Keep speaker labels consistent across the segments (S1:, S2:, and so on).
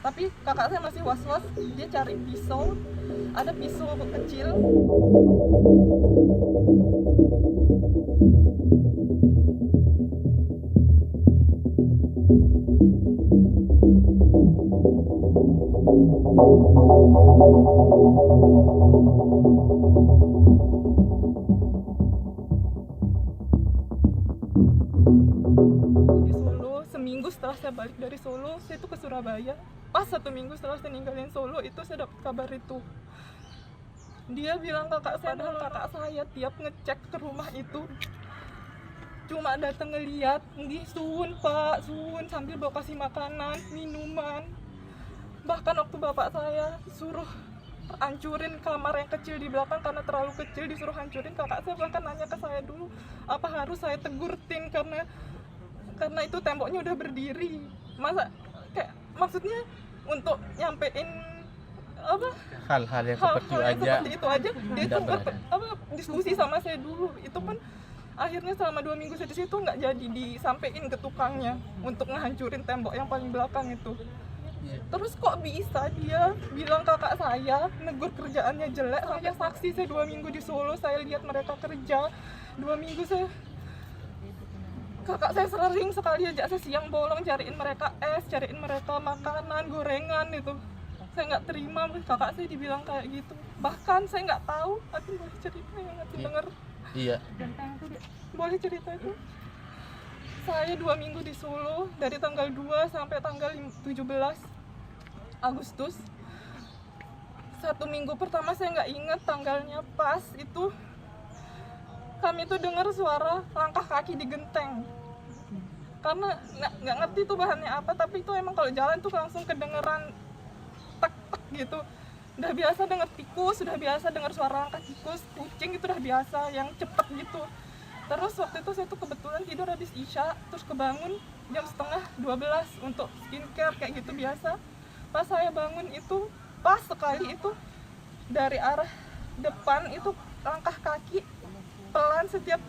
S1: Tapi kakak saya masih was-was, dia cari pisau, ada pisau kecil. Di Solo, seminggu setelah saya balik dari Solo, saya tuh ke Surabaya. Pas 1 minggu setelah saya ninggalin Solo itu saya dapat kabar itu. Dia bilang kakak saya, padahal kakak saya tiap ngecek ke rumah itu cuma datang ngeliat, nggih suwun pak, suwun, sambil bawa kasih makanan, minuman. Bahkan waktu bapak saya suruh hancurin kamar yang kecil di belakang karena terlalu kecil, disuruh hancurin, kakak saya bahkan nanya ke saya dulu apa harus saya tegur Tin karena itu temboknya udah berdiri. Masa kayak maksudnya untuk nyampein apa
S2: hal-hal yang seperti
S1: itu aja dia tuh diskusi sama saya dulu. Itu pun akhirnya selama 2 minggu saya di situ nggak jadi disampein ke tukangnya untuk ngehancurin tembok yang paling belakang itu. Terus kok bisa dia bilang kakak saya negur kerjaannya jelek, sampai saksi saya 2 minggu di Solo, saya lihat mereka kerja 2 minggu. Kakak saya sering sekali ajak saya siang bolong cariin mereka es, cariin mereka makanan, gorengan itu. Saya nggak terima, kakak saya dibilang kayak gitu. Bahkan saya nggak tahu, aku boleh cerita yang nggak denger.
S2: Iya.
S1: Boleh cerita itu? Saya 2 minggu di Solo, dari tanggal 2 sampai tanggal 17 Agustus. 1 minggu pertama saya nggak inget tanggalnya, pas itu kami tuh dengar suara langkah kaki di genteng. Karena nggak ngerti tuh bahannya apa, tapi itu emang kalau jalan tuh langsung kedengeran tek-tek gitu. Udah biasa denger tikus, udah biasa denger suara langkah tikus, kucing itu udah biasa, yang cepet gitu. Terus waktu itu saya tuh kebetulan tidur habis Isya, terus kebangun jam setengah 12 untuk skincare kayak gitu biasa. Pas saya bangun itu, pas sekali itu dari arah depan itu langkah kaki pelan, setiap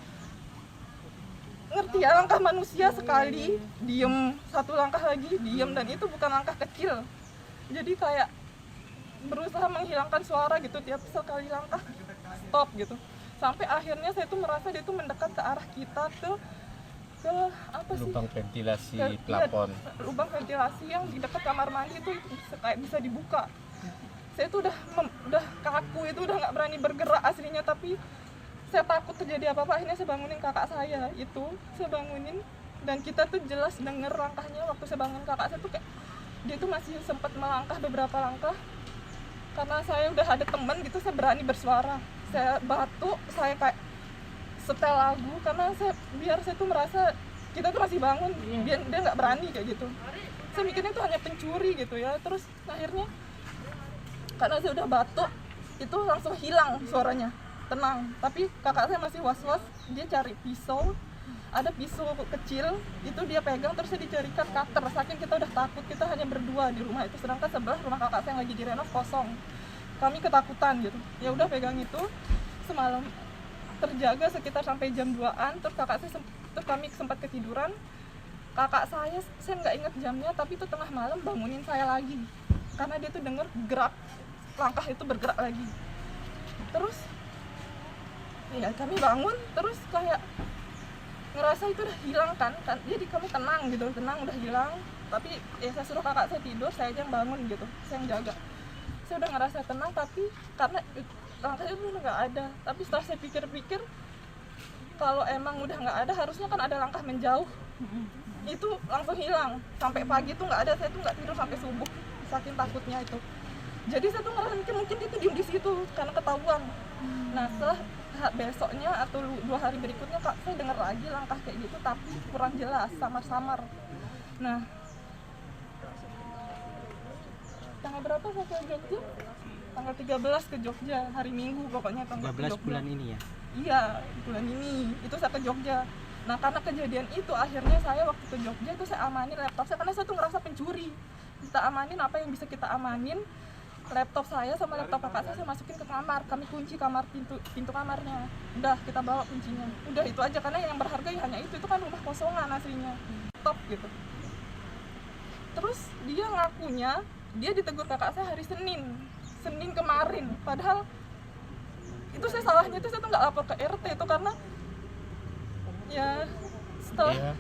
S1: ngerti ya langkah manusia sekali, diem, satu langkah lagi diem, dan itu bukan langkah kecil. Jadi kayak berusaha menghilangkan suara gitu, tiap sekali langkah stop gitu. Sampai akhirnya saya tuh merasa dia tuh mendekat ke arah kita, ke apa sih?
S2: Lubang ventilasi plafon.
S1: Lubang ventilasi yang di dekat kamar mandi itu kayak bisa dibuka. Saya tuh udah kaku, itu udah nggak berani bergerak aslinya, tapi saya takut terjadi apa-apa. Akhirnya saya bangunin kakak saya itu, saya bangunin, dan kita tuh jelas denger langkahnya. Waktu saya bangun kakak saya tuh kayak dia tuh masih sempat melangkah beberapa langkah. Karena saya udah ada temen gitu, saya berani bersuara, saya batuk, saya kayak setel lagu, karena biar saya tuh merasa kita tuh masih bangun, dia nggak berani kayak gitu. Saya mikirnya itu hanya pencuri gitu ya. Terus akhirnya karena saya udah batuk, itu langsung hilang suaranya, tenang. Tapi kakak saya masih was-was, dia cari pisau, ada pisau kecil, itu dia pegang, terus saya dicarikan cutter. Saking kita udah takut, kita hanya berdua di rumah itu, sedangkan sebelah rumah kakak saya yang lagi direnov kosong. Kami ketakutan gitu, ya udah pegang itu. Semalam terjaga sekitar sampai jam 2-an, terus terus kami sempat ketiduran. Kakak saya nggak inget jamnya, tapi itu tengah malam bangunin saya lagi, karena dia tuh denger gerak, langkah itu bergerak lagi. Terus ya kami bangun, terus kayak ngerasa itu udah hilang kan, jadi kami tenang gitu, udah hilang. Tapi ya saya suruh kakak saya tidur, saya aja yang bangun gitu, saya yang jaga. Saya udah ngerasa tenang, tapi karena langkah itu udah nggak ada. Tapi setelah saya pikir-pikir, kalau emang udah nggak ada, harusnya kan ada langkah menjauh. Itu langsung hilang, sampai pagi tuh nggak ada. Saya tuh nggak tidur sampai subuh, saking takutnya itu. Jadi saya tuh ngerasa mungkin dia tuh diem di situ karena ketahuan. Nah setelah besoknya atau 2 hari berikutnya, kak saya dengar lagi langkah kayak gitu, tapi kurang jelas, samar-samar. Nah tanggal berapa saya ke Jogja? Tanggal 13 ke Jogja, hari Minggu pokoknya, tanggal
S3: 13 bulan ini ya?
S1: Iya, bulan ini, itu saya ke Jogja. Nah karena kejadian itu, akhirnya saya waktu ke Jogja itu saya amanin laptop saya, karena saya tuh ngerasa pencuri. Kita amanin apa yang bisa kita amanin. Laptop saya sama laptop kakak saya masukin ke kamar, kami kunci kamar, pintu kamarnya. Udah, kita bawa kuncinya. Udah itu aja, karena yang berharga ya hanya itu kan rumah kosongan aslinya. Top gitu. Terus dia ngakunya dia ditegur kakak saya hari Senin kemarin, padahal itu saya salahnya itu saya tuh nggak lapor ke RT itu karena ya setelah
S2: Iya.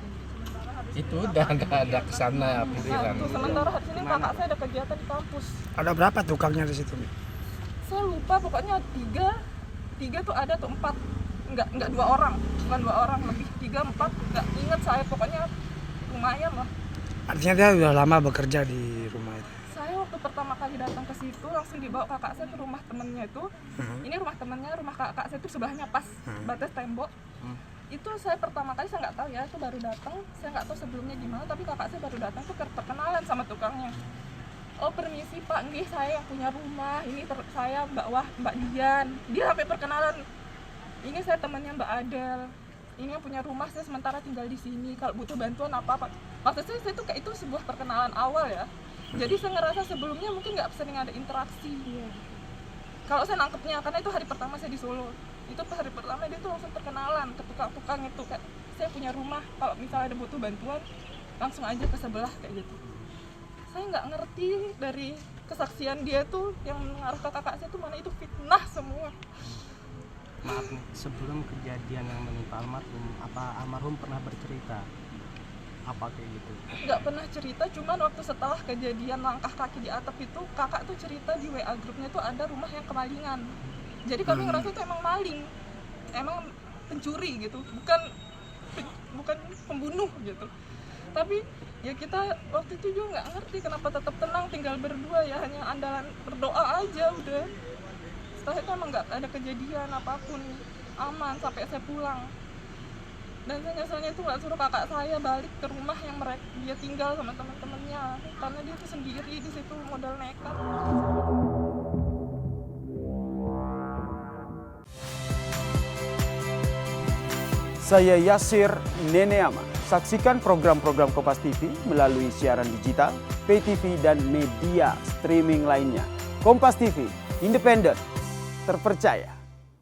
S2: Itu udah nggak ada kesana pikiran.
S1: tuh, sementara hari Senin kakak saya ada kegiatan di kampus.
S3: Ada berapa tukangnya di situ?
S1: Saya lupa, pokoknya tiga tuh ada tuh 4, nggak 2 orang, bukan 2 orang, lebih 3, 4, nggak inget saya, pokoknya lumayan lah.
S3: Artinya dia udah lama bekerja di rumah itu.
S1: Saya waktu pertama kali datang ke situ langsung dibawa kakak saya ke rumah temennya itu. Ini rumah temennya, rumah kakak saya itu sebelahnya pas batas tembok. Itu saya pertama kali saya nggak tahu ya, itu baru datang, saya nggak tahu sebelumnya gimana, tapi kakak saya baru datang tuh perkenalan sama tukangnya. Oh permisi Pak, nggih saya yang punya rumah, ini saya Mbak Dian. Dia sampai perkenalan, ini saya temannya Mbak Adel, ini yang punya rumah, saya sementara tinggal di sini, kalau butuh bantuan apa. Maksud saya tuh kayak itu sebuah perkenalan awal ya. Jadi saya ngerasa sebelumnya mungkin nggak sering ada interaksi. Kalau saya nangkepnya, karena itu hari pertama saya di Solo, itu hari pertama dia tuh langsung perkenalan ke tukang itu, kayak saya punya rumah, kalau misalnya ada butuh bantuan langsung aja ke sebelah kayak gitu. Saya nggak ngerti dari kesaksian dia tuh yang mengarah ke kakak saya tuh mana itu fitnah semua.
S4: Maaf nih, sebelum kejadian yang menimpa almarhum, apa almarhum pernah bercerita apa kayak gitu?
S1: Nggak pernah cerita, cuman waktu setelah kejadian langkah kaki di atap itu kakak tuh cerita di WA grupnya tuh ada rumah yang kemalingan. Jadi kami ngerasa itu emang maling, emang pencuri gitu, bukan pembunuh gitu. Tapi ya kita waktu itu juga nggak ngerti kenapa tetap tenang tinggal berdua ya, hanya andalan berdoa aja udah. Setelah itu emang nggak ada kejadian apapun, aman sampai saya pulang. Dan saya nyeselnya itu nggak suruh kakak saya balik ke rumah yang dia tinggal sama teman-temannya, karena dia tuh sendiri di situ modal nekat.
S5: Saya Yasir Neneama. Saksikan program-program Kompas TV melalui siaran digital, pay TV, dan media streaming lainnya. Kompas TV, independen, terpercaya.